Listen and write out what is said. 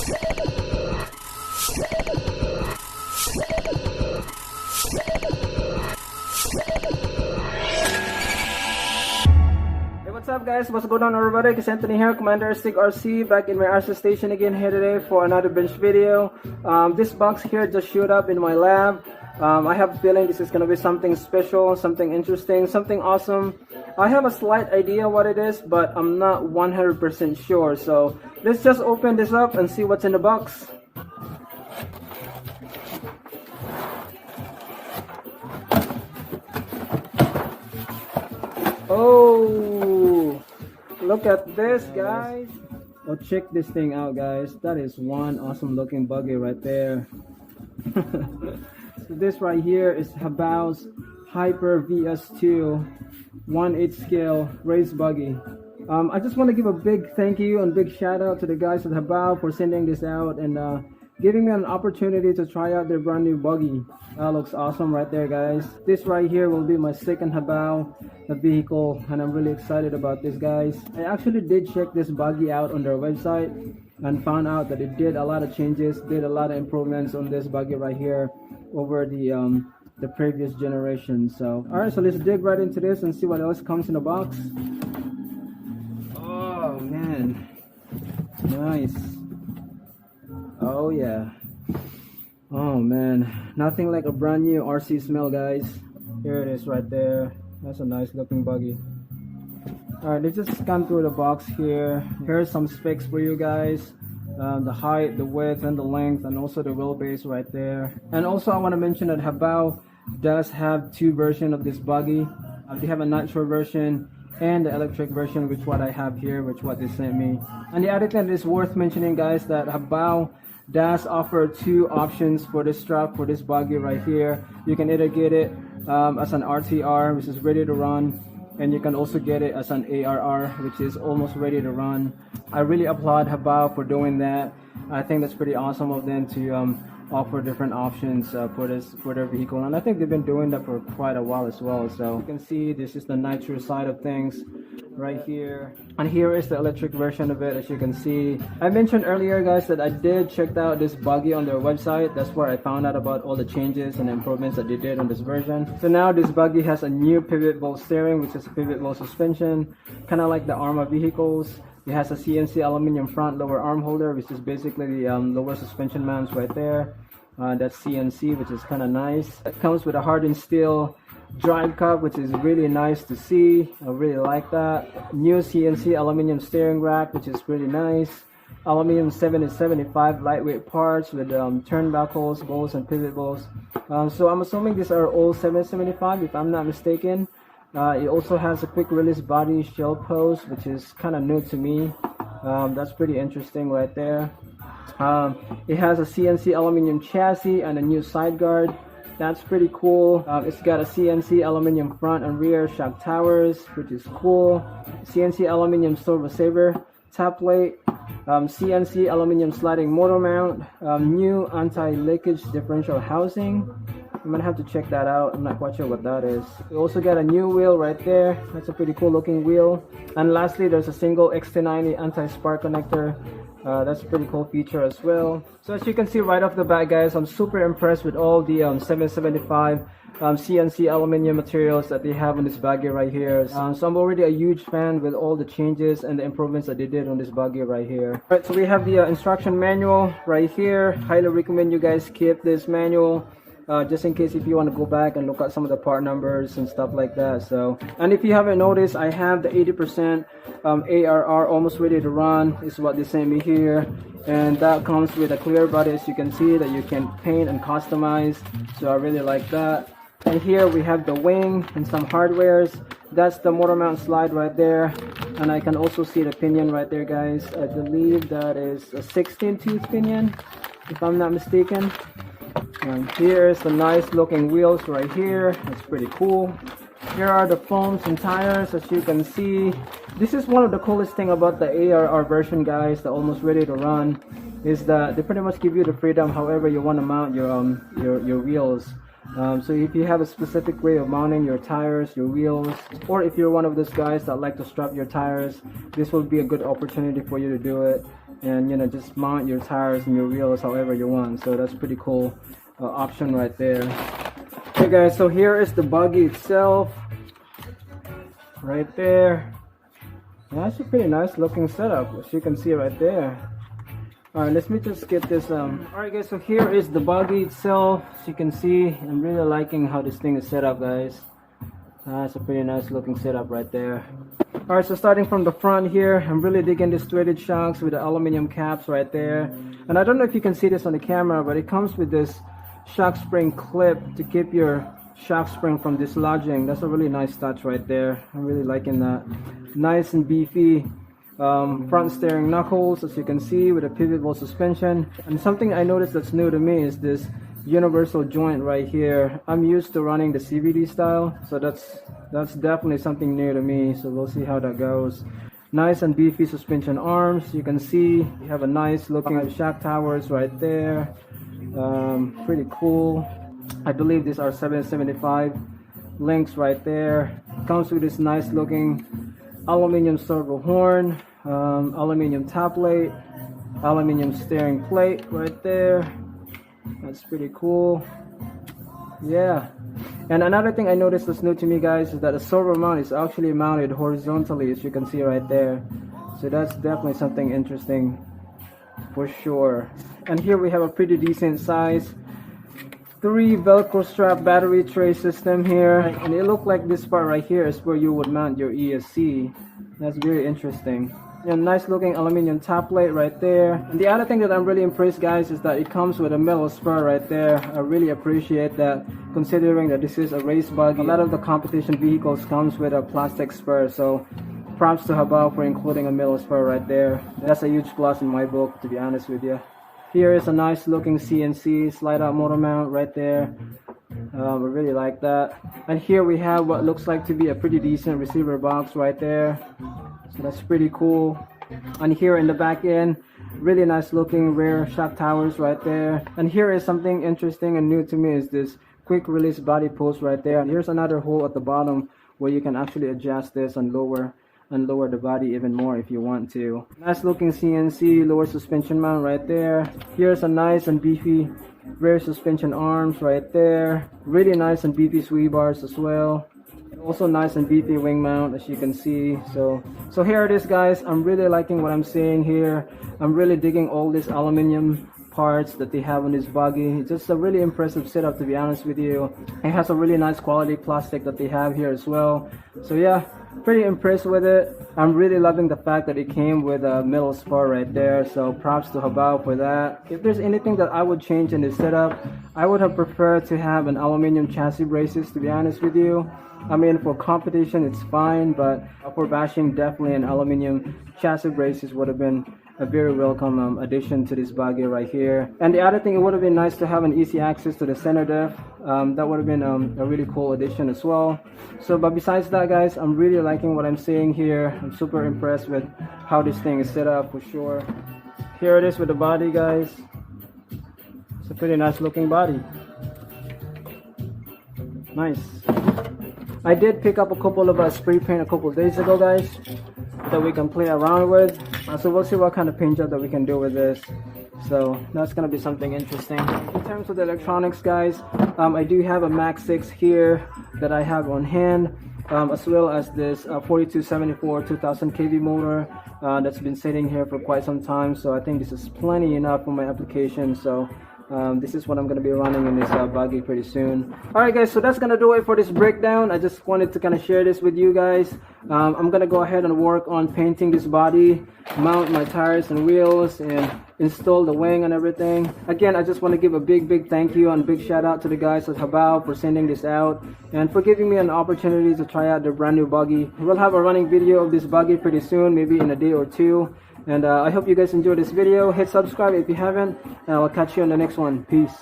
What's up guys, what's going on everybody? It's Anthony here, Commander Stick RC, back in my RC station again here today for another bench video. This box here just showed up in my lab. I have a feeling this is going to be something special, something interesting, something awesome. I have a slight idea what it is, but I'm not 100% sure. So let's just open this up and see what's in the box. Oh, look at this guys. Oh, check this thing out guys. That is one awesome looking buggy right there. So this right here is Hobao's Hyper VS2 1/8 scale race buggy. I just want to give a big thank you and big shout out to the guys at Hobao for sending this out and giving me an opportunity to try out their brand new buggy. That looks awesome right there guys. This right here will be my second Hobao vehicle and I'm really excited about this guys. I actually did check this buggy out on their website and found out that it did a lot of changes, did a lot of improvements on this buggy right here over the previous generation. So alright, so let's dig right into this and see what else comes in the box. Oh man, nice. Oh yeah. Oh man, nothing like a brand new RC smell guys. Here it is right there. That's a nice looking buggy. Alright, let's just scan through the box here. Here's some specs for you guys. The height, the width, and the length, and also the wheelbase right there. And also I want to mention that Hobao does have two versions of this buggy. They have a nitro version and the electric version, which what I have here, which what they sent me. And the other thing that is worth mentioning guys, that Hobao does offer two options for this strap for this buggy right here. You can either get it as an RTR, which is ready to run, and you can also get it as an ARR, which is almost ready to run. I really applaud Hobao for doing that. I think that's pretty awesome of them to offer different options for their vehicle, and I think they've been doing that for quite a while as well. So you can see this is the nitro side of things right here, and here is the electric version of it. As you can see, I mentioned earlier guys that I did check out this buggy on their website. That's where I found out about all the changes and improvements that they did on this version. So now this buggy has a new pivot bolt steering, which is a pivot bolt suspension, kind of like the Arma vehicles. It has a CNC aluminum front lower arm holder, which is basically the lower suspension mounts right there. That's CNC, which is kind of nice. It comes with a hardened steel drive cup, which is really nice to see. I really like that. New CNC aluminum steering rack, which is really nice. Aluminum 7075 lightweight parts with turnbuckles, bolts, and pivot bolts. So I'm assuming these are all 775 if I'm not mistaken. It also has a quick release body shell post, which is kind of new to me. That's pretty interesting right there. It has a CNC aluminum chassis and a new side guard. That's pretty cool. It's got a CNC aluminum front and rear shock towers, which is cool. CNC aluminum servo saver top plate. CNC aluminum sliding motor mount. New anti-leakage differential housing. I'm gonna have to check that out. I'm not quite sure what that is. We also got a new wheel right there. That's a pretty cool looking wheel. And lastly, there's a single XT90 anti-spark connector. That's a pretty cool feature as well. So as you can see right off the bat guys, I'm super impressed with all the 775 CNC aluminum materials that they have on this buggy right here. So I'm already a huge fan with all the changes and the improvements that they did on this buggy right here. Alright, so we have the instruction manual right here. Highly recommend you guys keep this manual. Just in case if you want to go back and look at some of the part numbers and stuff like that. So, and if you haven't noticed, I have the 80% ARR almost ready to run is what they sent me here, and that comes with a clear body, as you can see, that you can paint and customize. So I really like that. And here we have the wing and some hardwares. That's the motor mount slide right there, and I can also see the pinion right there guys. I believe that is a 16 tooth pinion if I'm not mistaken. And here's the nice looking wheels right here. It's pretty cool. Here are the foams and tires. As you can see, this is one of the coolest thing about the ARR version guys, the almost ready to run, is that they pretty much give you the freedom however you want to mount your wheels. So if you have a specific way of mounting your tires, your wheels, or if you're one of those guys that like to strap your tires, this will be a good opportunity for you to do it, and you know, just mount your tires and your wheels however you want. So that's pretty cool option right there. Okay guys, so here is the buggy itself right there. That's a pretty nice looking setup, as you can see right there. Alright, let me just get this alright guys, so here is the buggy itself. As you can see, I'm really liking how this thing is set up, guys. That's a pretty nice looking setup right there. Alright, so starting from the front here, I'm really digging these threaded shocks with the aluminum caps right there. And I don't know if you can see this on the camera, but it comes with this shock spring clip to keep your shock spring from dislodging. That's a really nice touch right there. I'm really liking that. Nice and beefy front steering knuckles, as you can see, with a pivot suspension. And something I noticed that's new to me is this universal joint right here. I'm used to running the CVD style, so that's definitely something new to me, so we'll see how that goes. Nice and beefy suspension arms. You can see you have a nice looking shock towers right there. Pretty cool. I believe these are 775 links right there. Comes with this nice looking aluminum servo horn, aluminum top plate, aluminum steering plate right there. That's pretty cool. Yeah. And another thing I noticed that's new to me, guys, is that the servo mount is actually mounted horizontally, as you can see right there. So that's definitely something interesting for sure. And here we have a pretty decent size 3 velcro strap battery tray system here, and it looked like this part right here is where you would mount your ESC. That's very interesting. And nice looking aluminum top plate right there. And the other thing that I'm really impressed, guys, is that it comes with a metal spur right there. I really appreciate that, considering that this is a race buggy. A lot of the competition vehicles comes with a plastic spur, so props to Hobao for including a metal spur right there. That's a huge plus in my book, to be honest with you. Here is a nice looking CNC slide out motor mount right there. I really like that. And here we have what looks like to be a pretty decent receiver box right there. So that's pretty cool. And here in the back end, really nice looking rear shock towers right there. And here is something interesting and new to me, is this quick release body post right there. And here's another hole at the bottom where you can actually adjust this and lower the body even more if you want to. Nice looking CNC lower suspension mount right there. Here's a nice and beefy rear suspension arms right there. Really nice and beefy sway bars as well. Also nice and beefy wing mount, as you can see. So here it is, guys. I'm really liking what I'm seeing here. I'm really digging all these aluminum parts that they have on this buggy. It's just a really impressive setup, to be honest with you. It has a really nice quality plastic that they have here as well. So yeah, pretty impressed with it. I'm really loving the fact that it came with a metal spur right there, so props to Hobao for that. If there's anything that I would change in this setup, I would have preferred to have an aluminum chassis braces, to be honest with you. I mean, for competition it's fine, but for bashing, definitely an aluminum chassis braces would have been a very welcome addition to this buggy right here. And the other thing, it would have been nice to have an easy access to the center diff. That would have been a really cool addition as well. So, but besides that, guys, I'm really liking what I'm seeing here. I'm super impressed with how this thing is set up, for sure. Here it is with the body, guys. It's a pretty nice looking body. Nice. I did pick up a couple of spray paint a couple of days ago, guys, that we can play around with. So we'll see what kind of paint job that we can do with this. So that's gonna be something interesting. In terms of the electronics, guys, I do have a Max 6 here that I have on hand, as well as this 4274 2000 kV motor that's been sitting here for quite some time. So I think this is plenty enough for my application. So this is what I'm going to be running in this buggy pretty soon. Alright guys, so that's going to do it for this breakdown. I just wanted to kind of share this with you guys. I'm going to go ahead and work on painting this body, mount my tires and wheels, and install the wing and everything. Again, I just want to give a big thank you and big shout out to the guys at Hobao for sending this out and for giving me an opportunity to try out their brand new buggy. We'll have a running video of this buggy pretty soon, maybe in a day or two. And I hope you guys enjoyed this video. Hit subscribe if you haven't, and I'll catch you on the next one. Peace.